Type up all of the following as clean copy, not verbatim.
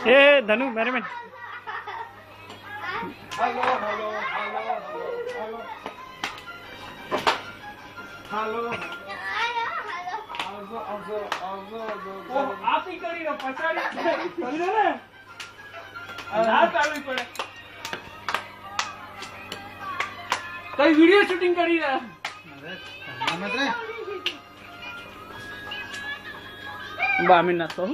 ए धनु मेरे में हेलो आप ही કરી રહ્યો પછાડી કરી દે ને ના ચાલવી પડે કઈ વિડિયો શૂટિંગ કરી રહ્યા અરે બામી ના તો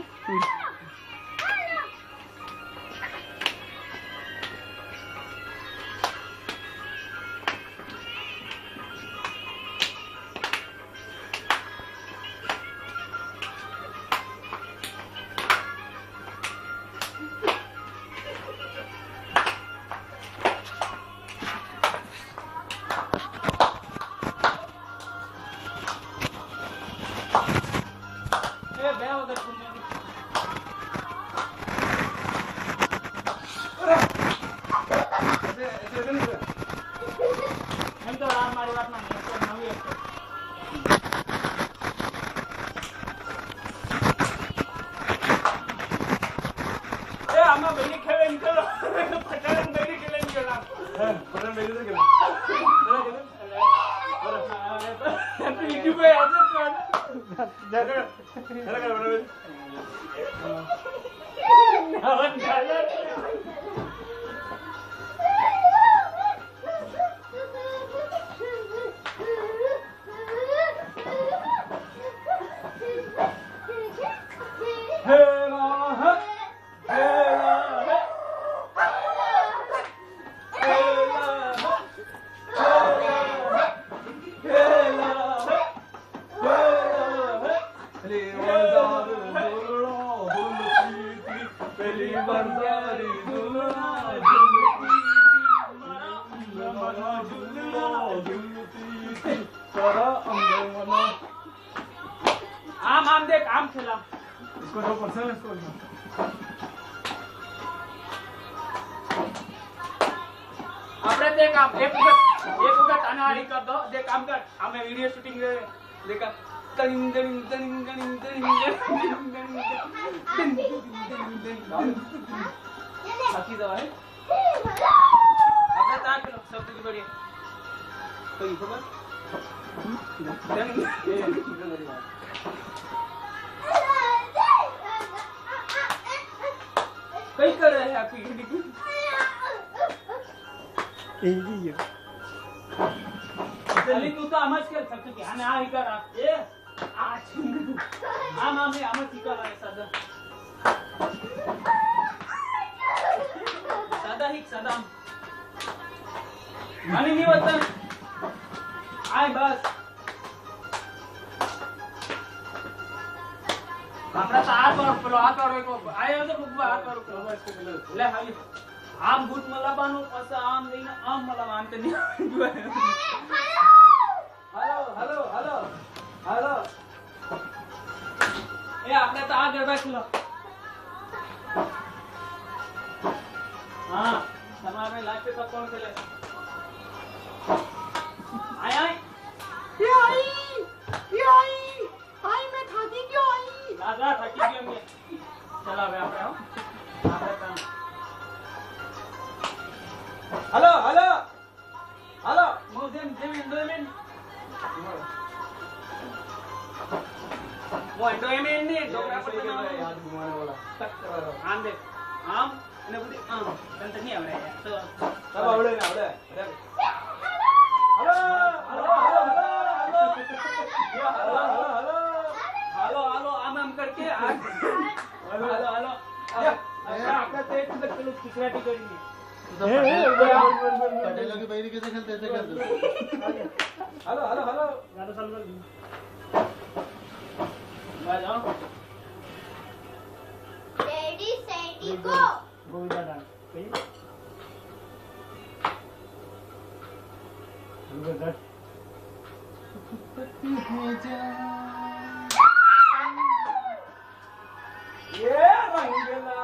आम देख आम खिला इसको 2% इसको આપણે તે કામ એક વખત આનાડી કર દો જે કામ કર અમે વિડિયો શૂટિંગ દેખા તનિંગ તનિંગ તનિંગ તનિંગ તનિંગ સાચી દવા હે આપણે તા કરો શબ્દ की बढ़िया तो ये खबर कई कर रहे हैं आपकी चलिए तू तो आमच कर सकते कि हमें आ ही कर आप ये आज आम आम आमच ही कर रहे सदा सदा ही सदा मानी नहीं होता आए बस अपना हाथ और को आए तो बुकवा हाथ और ले हाली आम भूत मला बानो पसा आम देना आम मला मानते नहीं हेलो हेलो हेलो हेलो ए आपने तो आ गरबा खेलो हां समाज में लाके तो कौन खेले आय आय ये आई मैं थाकी क्यों आई दादा थाकी क्यों मैं चला बे आपे काम हेलो हेलो हेलो मोदेन जेमिन वो एंडोमेन ने डोरा पर याद घुमाने वाला आम दे आम ने बुदी आम तंत नहीं आवड़े तो सब आवड़े ना आवड़े hello hello hello hello hello hello hello hello आम करके हेलो हेलो हेलो आपका तेज तक चलो सिक्योरिटी करेंगे पटेलों की बहरी कैसे खेलते ऐसे कर दो हेलो हेलो हेलो ज्यादा साल आ जाओ ready set go Govinda dance सही गोविंदा ये रंगला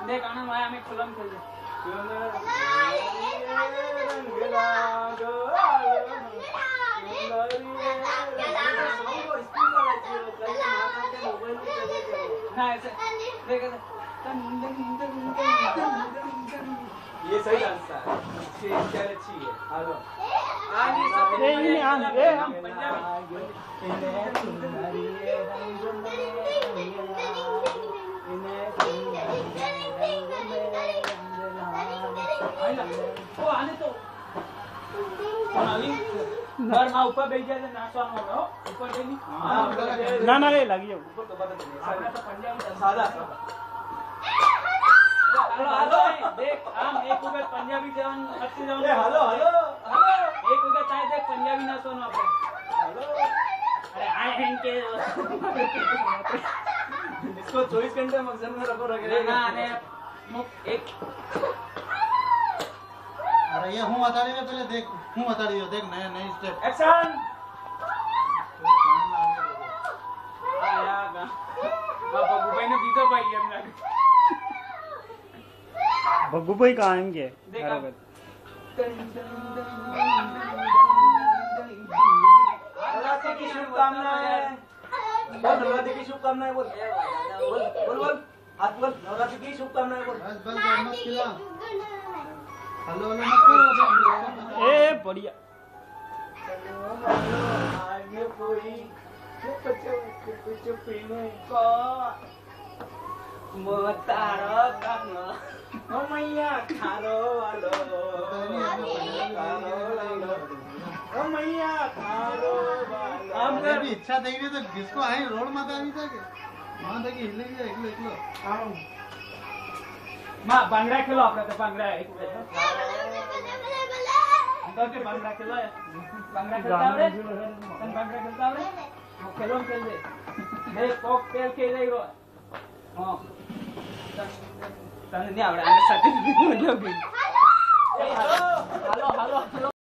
देख आना माया में खुलम खेल रंगला हाँ ऐसे देख ऐसे। ये सही डांस है, स्टाइल अच्छी है। हेलो आगे सब पंजाबी वो आने तो घर में ऊपर बैठ जाए तो नाचવાનું हो ऊपर नहीं ના ના રે લાગી જાવ ऊपर तो पता नहीं આપણે તો પંજાબી सादा हेलो हेलो देख हम एक वखत पंजाबी जवान अच्छी जवान हेलो हेलो हेलो एक वखत आए देख पंजाबी नाचવાનું આપણે हेलो अरे आए हैं के इसको 24 घंटे मगजन में रखो रखे ना अरे एक अरे ये हूँ बता रही है पहले देख हूँ बता रही हो देख नया नई स्टेप एक्शन आया गा बाबा भाई ने बीतो भाई हम लागे ભગુભાઈ કहाँ આएंगे देख अब नवरात्रि की शुभकामनाएं बोल नवरात्रि की शुभकामनाएं बोल बोल बोल बोल हाथ बोल नवरात्रि की शुभकामनाएं बोल बस बस और मत खिला हेलो हेलो मत करो એ બઢિયા आगे कोई कुछ पीने को मोतारो कानो ओ मैया खारो वालो ओ मैया खारो वालो अरे भी इच्छा देगी तो जिसको आई रोड माता नहीं था के वहां तक हिले गया एकलो एकलो मां बांगड़ा खेलो આપણે તો બાંગડા એક તો કે બાંગડા ખેલો બાંગડા ખેલતા આવડે તને બાંગડા ખેલતા આવડે ખેલો ખેલ દે દે કોકટેલ ખેલ રહ્યો હા તને નહીં આવડે આને સાથે મતલબ હાલો હાલો હાલો